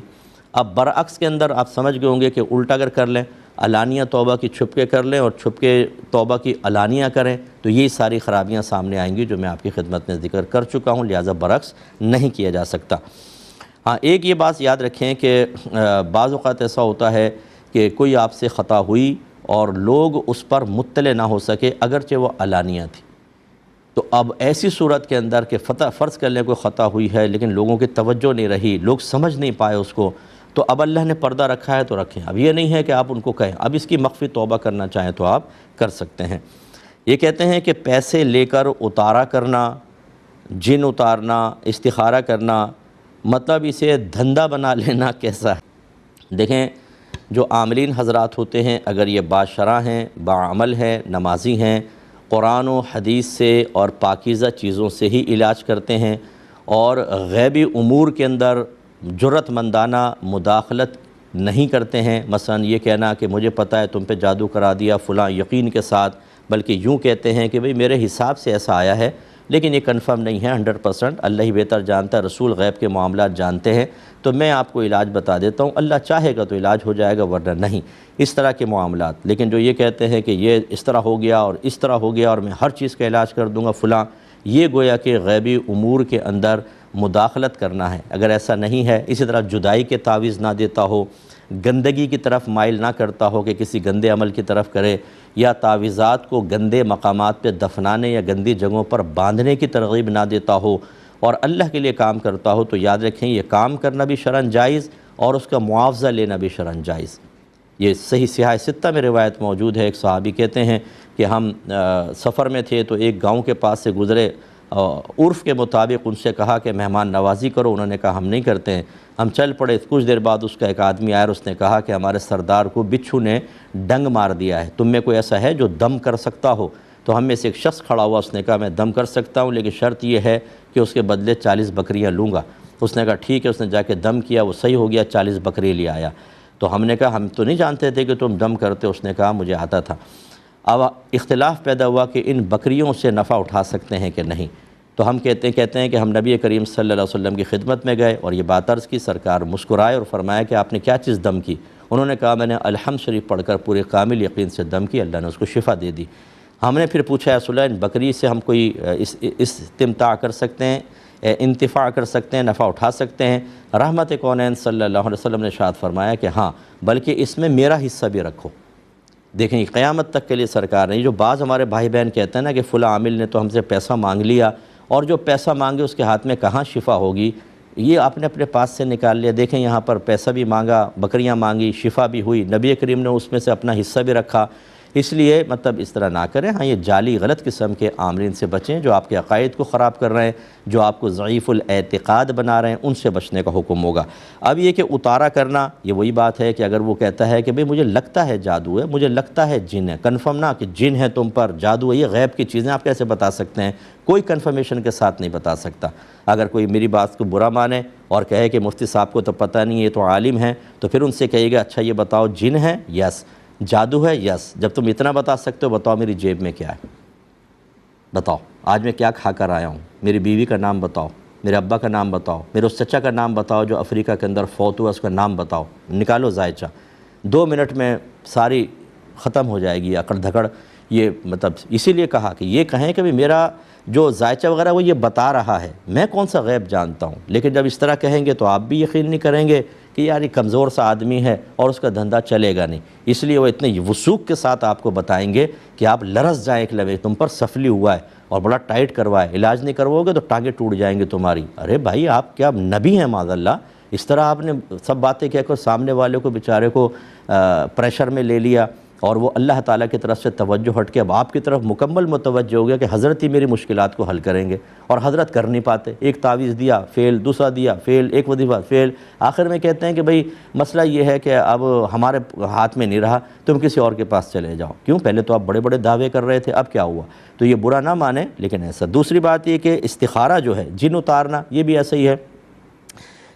اب برعکس کے اندر آپ سمجھ گئے ہوں گے کہ الٹا اگر کر لیں، علانیہ توبہ کی چھپ کے کر لیں اور چھپ کے توبہ کی علانیہ کریں، تو یہی ساری خرابیاں سامنے آئیں گی جو میں آپ کی خدمت میں ذکر کر چکا ہوں، لہٰذا برعکس نہیں کیا جا سکتا۔ ہاں، ایک یہ بات یاد رکھیں کہ بعض اوقات ایسا ہوتا ہے کہ کوئی آپ سے خطا ہوئی اور لوگ اس پر مطلع نہ ہو سکے اگرچہ وہ علانیہ تھی، تو اب ایسی صورت کے اندر کہ فرض کر لیں کوئی خطا ہوئی ہے لیکن لوگوں کی توجہ نہیں رہی، لوگ سمجھ نہیں پائے اس کو، تو اب اللہ نے پردہ رکھا ہے تو رکھیں۔ اب یہ نہیں ہے کہ آپ ان کو کہیں، اب اس کی مخفی توبہ کرنا چاہیں تو آپ کر سکتے ہیں۔ یہ کہتے ہیں کہ پیسے لے کر اتارا کرنا، جن اتارنا، استخارہ کرنا، مطلب اسے دھندا بنا لینا کیسا ہے؟ دیکھیں، جو عاملین حضرات ہوتے ہیں اگر یہ باشرع ہیں، باعمل ہیں، نمازی ہیں، قرآن و حدیث سے اور پاکیزہ چیزوں سے ہی علاج کرتے ہیں اور غیبی امور کے اندر جرأت مندانہ مداخلت نہیں کرتے ہیں، مثلا یہ کہنا کہ مجھے پتہ ہے تم پہ جادو کرا دیا فلاں یقین کے ساتھ، بلکہ یوں کہتے ہیں کہ بھئی میرے حساب سے ایسا آیا ہے لیکن یہ کنفرم نہیں ہے 100%، اللہ ہی بہتر جانتا ہے، رسول غیب کے معاملات جانتے ہیں، تو میں آپ کو علاج بتا دیتا ہوں، اللہ چاہے گا تو علاج ہو جائے گا ورنہ نہیں، اس طرح کے معاملات۔ لیکن جو یہ کہتے ہیں کہ یہ اس طرح ہو گیا اور اس طرح ہو گیا اور میں ہر چیز کا علاج کر دوں گا فلاں، یہ گویا کہ غیبی امور کے اندر مداخلت کرنا ہے۔ اگر ایسا نہیں ہے، اسی طرح جدائی کے تعویذ نہ دیتا ہو، گندگی کی طرف مائل نہ کرتا ہو کہ کسی گندے عمل کی طرف کرے، یا تعویذات کو گندے مقامات پہ دفنانے یا گندی جگہوں پر باندھنے کی ترغیب نہ دیتا ہو اور اللہ کے لیے کام کرتا ہو، تو یاد رکھیں یہ کام کرنا بھی شرعاً جائز اور اس کا معاوضہ لینا بھی شرعاً جائز۔ یہ صحیح صحاح ستہ میں روایت موجود ہے، ایک صحابی کہتے ہیں کہ ہم سفر میں تھے تو ایک گاؤں کے پاس سے گزرے، عرف کے مطابق ان سے کہا کہ مہمان نوازی کرو، انہوں نے کہا ہم نہیں کرتے ہیں، ہم چل پڑے۔ کچھ دیر بعد اس کا ایک آدمی آیا اور اس نے کہا کہ ہمارے سردار کو بچھو نے ڈنگ مار دیا ہے، تم میں کوئی ایسا ہے جو دم کر سکتا ہو؟ تو ہم میں سے ایک شخص کھڑا ہوا، اس نے کہا میں دم کر سکتا ہوں لیکن شرط یہ ہے کہ اس کے بدلے 40 بکریاں لوں گا۔ اس نے کہا ٹھیک ہے، اس نے جا کے دم کیا، وہ صحیح ہو گیا، 40 بکری لے آیا۔ تو ہم نے کہا ہم تو نہیں جانتے تھے کہ تم دم کرتے، اس نے کہا مجھے آتا تھا۔ اب اختلاف پیدا ہوا کہ ان بکریوں سے نفع اٹھا سکتے ہیں کہ نہیں، تو ہم کہتے ہیں کہ ہم نبی کریم صلی اللہ علیہ وسلم کی خدمت میں گئے اور یہ بات عرض کی، سرکار مسکرائے اور فرمایا کہ آپ نے کیا چیز دم کی؟ انہوں نے کہا میں نے الحمد شریف پڑھ کر پورے کامل یقین سے دم کی، اللہ نے اس کو شفا دے دی۔ ہم نے پھر پوچھا یا رسول اللہ ان بکری سے ہم کوئی استمتاع کر سکتے ہیں، انتفاع کر سکتے ہیں، نفع اٹھا سکتے ہیں؟ رحمت کونین صلی اللہ علیہ وسلم نے ارشاد فرمایا کہ ہاں، بلکہ اس میں میرا حصہ بھی رکھو۔ دیکھیں قیامت تک کے لیے سرکار نے، جو بعض ہمارے بھائی بہن کہتے ہیں نا کہ فلاں عامل نے تو ہم سے پیسہ مانگ لیا، اور جو پیسہ مانگے اس کے ہاتھ میں کہاں شفا ہوگی، یہ آپ نے اپنے پاس سے نکال لیا۔ دیکھیں یہاں پر پیسہ بھی مانگا، بکریاں مانگی، شفا بھی ہوئی، نبی کریم نے اس میں سے اپنا حصہ بھی رکھا۔ اس لیے مطلب اس طرح نہ کریں۔ ہاں یہ جعلی غلط قسم کے عاملین سے بچیں جو آپ کے عقائد کو خراب کر رہے ہیں، جو آپ کو ضعیف الاعتقاد بنا رہے ہیں، ان سے بچنے کا حکم ہوگا۔ اب یہ کہ اتارا کرنا، یہ وہی بات ہے کہ اگر وہ کہتا ہے کہ بھئی مجھے لگتا ہے جادو ہے، مجھے لگتا ہے جن ہے، کنفرم نہ کہ جن ہے تم پر، جادو ہے، یہ غیب کی چیزیں آپ کیسے بتا سکتے ہیں؟ کوئی کنفرمیشن کے ساتھ نہیں بتا سکتا۔ اگر کوئی میری بات کو برا مانے اور کہے کہ مفتی صاحب کو تو پتہ نہیں، یہ تو عالم ہیں، تو پھر ان سے کہیے گا اچھا یہ بتاؤ جن ہے؟ یس۔ جادو ہے؟ یس۔ جب تم اتنا بتا سکتے ہو بتاؤ میری جیب میں کیا ہے، بتاؤ آج میں کیا کھا کر آیا ہوں، میری بیوی کا نام بتاؤ، میرے ابا کا نام بتاؤ، میرے اس چچا کا نام بتاؤ جو افریقہ کے اندر فوت ہوا، اس کا نام بتاؤ، نکالو زائچہ۔ 2 منٹ میں ساری ختم ہو جائے گی اکڑ دھکڑ۔ یہ مطلب اسی لیے کہا کہ یہ کہیں کہ میرا جو ذائچہ وغیرہ وہ یہ بتا رہا ہے، میں کون سا غیب جانتا ہوں۔ لیکن جب اس طرح کہیں گے تو آپ بھی یقین نہیں کریں گے کہ یار یہ کمزور سا آدمی ہے اور اس کا دھندا چلے گا نہیں، اس لیے وہ اتنے وثوق کے ساتھ آپ کو بتائیں گے کہ آپ لرز جائیں ایک لمحے، تم پر سفلی ہوا ہے اور بڑا ٹائٹ کروائے، علاج نہیں کرواؤ گے تو ٹانگیں ٹوٹ جائیں گے تمہاری۔ ارے بھائی آپ کیا نبی ہیں معاذ اللہ؟ اس طرح آپ نے سب باتیں کہہ کر سامنے والے کو بیچارے کو پریشر میں لے لیا، اور وہ اللہ تعالیٰ کی طرف سے توجہ ہٹ کے اب آپ کی طرف مکمل متوجہ ہو گیا کہ حضرت ہی میری مشکلات کو حل کریں گے، اور حضرت کر نہیں پاتے۔ ایک تعویذ دیا فیل، دوسرا دیا فیل، ایک وظیفہ فیل، آخر میں کہتے ہیں کہ بھئی مسئلہ یہ ہے کہ اب ہمارے ہاتھ میں نہیں رہا، تم کسی اور کے پاس چلے جاؤ۔ کیوں؟ پہلے تو آپ بڑے بڑے دعوے کر رہے تھے، اب کیا ہوا؟ تو یہ برا نہ مانیں لیکن ایسا۔ دوسری بات یہ کہ استخارہ جو ہے، جن اتارنا، یہ بھی ایسا ہی ہے۔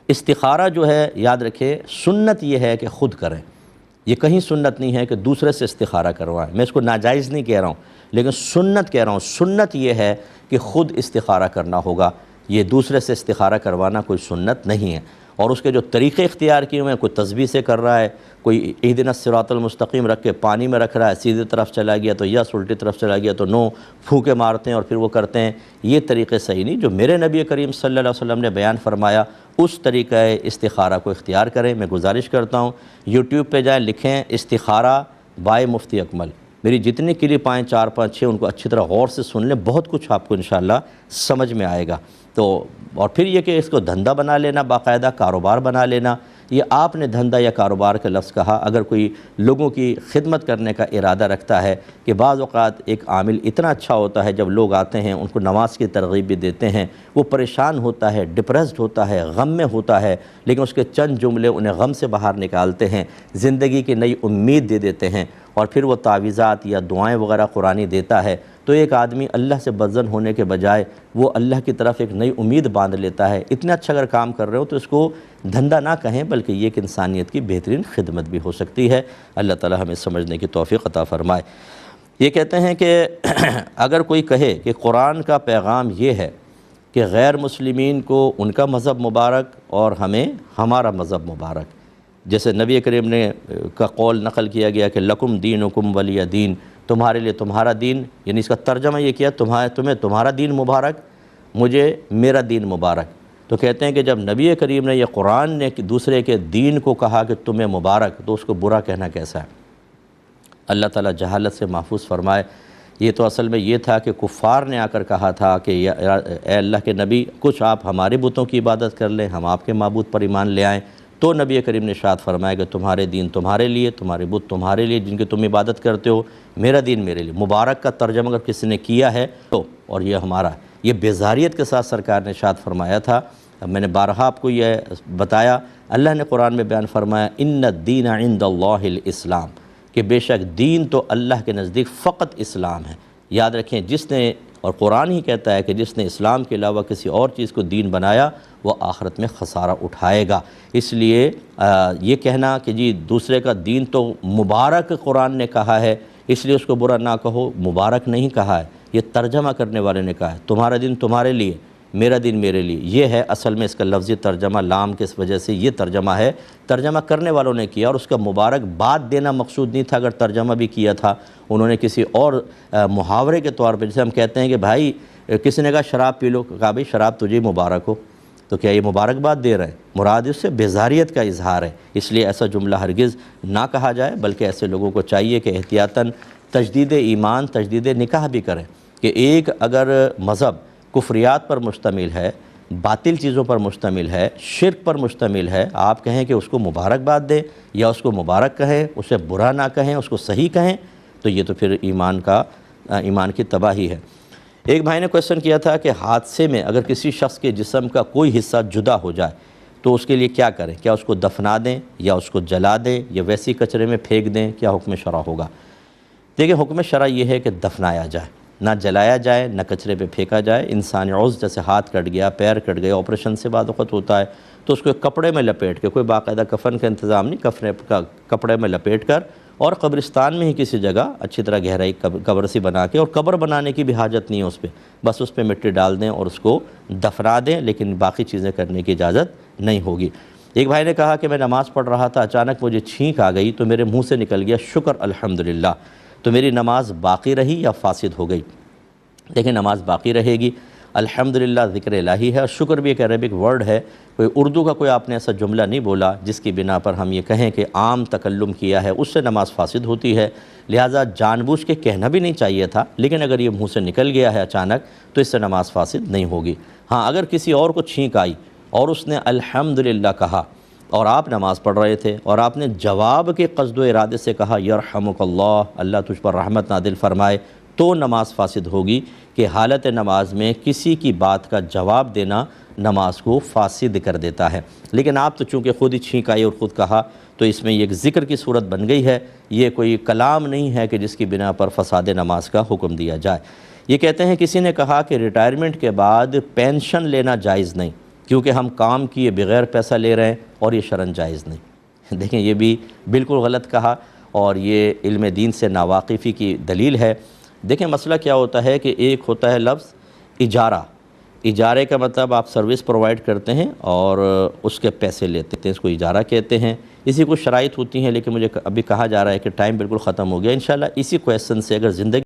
استخارہ جو ہے یاد رکھیں سنت یہ ہے کہ خود کریں، یہ کہیں سنت نہیں ہے کہ دوسرے سے استخارہ کروائیں۔ میں اس کو ناجائز نہیں کہہ رہا ہوں لیکن سنت کہہ رہا ہوں۔ سنت یہ ہے کہ خود استخارہ کرنا ہوگا، یہ دوسرے سے استخارہ کروانا کوئی سنت نہیں ہے۔ اور اس کے جو طریقے اختیار کیے ہوئے ہیں، کوئی تسبیح سے کر رہا ہے، کوئی اہدنا الصراط المستقیم رکھ کے پانی میں رکھ رہا ہے، سیدھی طرف چلا گیا تو یس، الٹی طرف چلا گیا تو نو، پھونکے مارتے ہیں اور پھر وہ کرتے ہیں، یہ طریقے صحیح نہیں۔ جو میرے نبی کریم صلی اللہ علیہ وسلم نے بیان فرمایا اس طریقہ استخارہ کو اختیار کریں۔ میں گزارش کرتا ہوں یوٹیوب پہ جائیں، لکھیں استخارہ بائے مفتی اکمل، میری جتنی کلپ آئیں 4 5 6 ان کو اچھی طرح غور سے سن لیں، بہت کچھ آپ کو انشاءاللہ سمجھ میں آئے گا۔ تو اور پھر یہ کہ اس کو دھندا بنا لینا، باقاعدہ کاروبار بنا لینا، یہ آپ نے دھندا یا کاروبار کا لفظ کہا۔ اگر کوئی لوگوں کی خدمت کرنے کا ارادہ رکھتا ہے کہ بعض اوقات ایک عامل اتنا اچھا ہوتا ہے، جب لوگ آتے ہیں ان کو نماز کی ترغیب بھی دیتے ہیں، وہ پریشان ہوتا ہے، ڈپریسڈ ہوتا ہے، غم میں ہوتا ہے، لیکن اس کے چند جملے انہیں غم سے باہر نکالتے ہیں، زندگی کی نئی امید دے دیتے ہیں، اور پھر وہ تعویذات یا دعائیں وغیرہ قرآنی دیتا ہے، تو ایک آدمی اللہ سے بدظن ہونے کے بجائے وہ اللہ کی طرف ایک نئی امید باندھ لیتا ہے۔ اتنا اچھا اگر کام کر رہے ہو تو اس کو دھندا نہ کہیں، بلکہ یہ ایک انسانیت کی بہترین خدمت بھی ہو سکتی ہے۔ اللہ تعالی ہمیں سمجھنے کی توفیق عطا فرمائے۔ یہ کہتے ہیں کہ اگر کوئی کہے کہ قرآن کا پیغام یہ ہے کہ غیر مسلمین کو ان کا مذہب مبارک اور ہمیں ہمارا مذہب مبارک، جیسے نبی کریم نے کا قول نقل کیا گیا کہ لکم دینکم ولی دین، تمہارے لیے تمہارا دین، یعنی اس کا ترجمہ یہ کیا تمہیں تمہارا دین مبارک، مجھے میرا دین مبارک۔ تو کہتے ہیں کہ جب نبی کریم نے یہ قرآن نے دوسرے کے دین کو کہا کہ تمہیں مبارک، تو اس کو برا کہنا کیسا ہے؟ اللہ تعالیٰ جہالت سے محفوظ فرمائے۔ یہ تو اصل میں یہ تھا کہ کفار نے آ کر کہا تھا کہ اے اللہ کے نبی، کچھ آپ ہمارے بتوں کی عبادت کر لیں، ہم آپ کے معبود پر ایمان لے آئیں۔ تو نبی کریم نے ارشاد فرمایا کہ تمہارے دین تمہارے لیے، تمہارے بت تمہارے لیے جن کی تم عبادت کرتے ہو، میرا دین میرے لیے۔ مبارک کا ترجمہ اگر کسی نے کیا ہے تو، اور یہ ہمارا، یہ بیزاریت کے ساتھ سرکار نے ارشاد فرمایا تھا۔ میں نے بارہا آپ کو یہ بتایا، اللہ نے قرآن میں بیان فرمایا ان الدین عند اللہ الاسلام، کہ بے شک دین تو اللہ کے نزدیک فقط اسلام ہے۔ یاد رکھیں جس نے، اور قرآن ہی کہتا ہے کہ جس نے اسلام کے علاوہ کسی اور چیز کو دین بنایا وہ آخرت میں خسارہ اٹھائے گا۔ اس لیے یہ کہنا کہ جی دوسرے کا دین تو مبارک قرآن نے کہا ہے اس لیے اس کو برا نہ کہو، مبارک نہیں کہا ہے، یہ ترجمہ کرنے والے نے کہا ہے تمہارا دین تمہارے لیے، میرا دین میرے لیے۔ یہ ہے اصل میں اس کا لفظی ترجمہ، لام کی اس وجہ سے یہ ترجمہ ہے، ترجمہ کرنے والوں نے کیا، اور اس کا مبارک بات دینا مقصود نہیں تھا۔ اگر ترجمہ بھی کیا تھا انہوں نے کسی اور محاورے کے طور پہ، جیسے ہم کہتے ہیں کہ بھائی کسی نے کہا شراب پی لو، کہا بھائی شراب تجھے مبارک ہو، تو کیا یہ مبارکباد دے رہے ہیں؟ مراد اس سے بیزاریت کا اظہار ہے، اس لیے ایسا جملہ ہرگز نہ کہا جائے، بلکہ ایسے لوگوں کو چاہیے کہ احتیاطاً تجدید ایمان، تجدید نکاح بھی کریں، کہ ایک اگر مذہب کفریات پر مشتمل ہے، باطل چیزوں پر مشتمل ہے، شرک پر مشتمل ہے، آپ کہیں کہ اس کو مبارکباد دیں یا اس کو مبارک کہیں، اسے برا نہ کہیں، اس کو صحیح کہیں، تو یہ تو پھر ایمان کی تباہی ہے۔ ایک بھائی نے کویسچن کیا تھا کہ حادثے میں اگر کسی شخص کے جسم کا کوئی حصہ جدا ہو جائے تو اس کے لیے کیا کریں؟ کیا اس کو دفنا دیں یا اس کو جلا دیں یا ویسی کچرے میں پھینک دیں؟ کیا حکم شرع ہوگا؟ دیکھیں، حکم شرع یہ ہے کہ دفنایا جائے، نہ جلایا جائے، نہ کچرے پہ پھینکا جائے۔ انسانی عضو جیسے ہاتھ کٹ گیا، پیر کٹ گیا، آپریشن سے بعد وقت ہوتا ہے تو اس کو ایک کپڑے میں لپیٹ کے، کوئی باقاعدہ کفن کا انتظام نہیں، کپڑے میں لپیٹ کر اور قبرستان میں ہی کسی جگہ اچھی طرح گہرائی قبر سی بنا کے، اور قبر بنانے کی بھی حاجت نہیں ہے اس پہ، بس اس پہ مٹی ڈال دیں اور اس کو دفنا دیں، لیکن باقی چیزیں کرنے کی اجازت نہیں ہوگی۔ ایک بھائی نے کہا کہ میں نماز پڑھ رہا تھا، اچانک مجھے چھینک آ گئی تو میرے منہ سے نکل گیا شکر الحمدللہ، تو میری نماز باقی رہی یا فاسد ہو گئی؟ دیکھیں، نماز باقی رہے گی۔ الحمدللہ ذکر الہی ہے، اور شکر بھی ایک عربک ورڈ ہے، کوئی اردو کا کوئی آپ نے ایسا جملہ نہیں بولا جس کی بنا پر ہم یہ کہیں کہ عام تکلم کیا ہے، اس سے نماز فاسد ہوتی ہے، لہٰذا جان بوجھ کے کہنا بھی نہیں چاہیے تھا، لیکن اگر یہ منہ سے نکل گیا ہے اچانک تو اس سے نماز فاسد نہیں ہوگی۔ ہاں، اگر کسی اور کو چھینک آئی اور اس نے الحمدللہ کہا اور آپ نماز پڑھ رہے تھے اور آپ نے جواب کے قصد و ارادے سے کہا یرحمک اللہ، اللہ تجھ پر رحمت نازل فرمائے، تو نماز فاسد ہوگی، کہ حالت نماز میں کسی کی بات کا جواب دینا نماز کو فاسد کر دیتا ہے۔ لیکن آپ تو چونکہ خود ہی چھینک آئی اور خود کہا تو اس میں یہ ایک ذکر کی صورت بن گئی ہے، یہ کوئی کلام نہیں ہے کہ جس کی بنا پر فساد نماز کا حکم دیا جائے۔ یہ کہتے ہیں کسی نے کہا کہ ریٹائرمنٹ کے بعد پینشن لینا جائز نہیں، کیونکہ ہم کام کیے بغیر پیسہ لے رہے ہیں اور یہ شرعاً جائز نہیں۔ دیکھیں، یہ بھی بالکل غلط کہا اور یہ علم دین سے ناواقفی کی دلیل ہے۔ دیکھیں، مسئلہ کیا ہوتا ہے کہ ایک ہوتا ہے لفظ اجارہ، اجارے کا مطلب آپ سروس پرووائڈ کرتے ہیں اور اس کے پیسے لیتے ہیں، اس کو اجارہ کہتے ہیں۔ اسی کو شرائط ہوتی ہیں، لیکن مجھے ابھی کہا جا رہا ہے کہ ٹائم بالکل ختم ہو گیا۔ انشاءاللہ اسی کویسچن سے اگر زندگی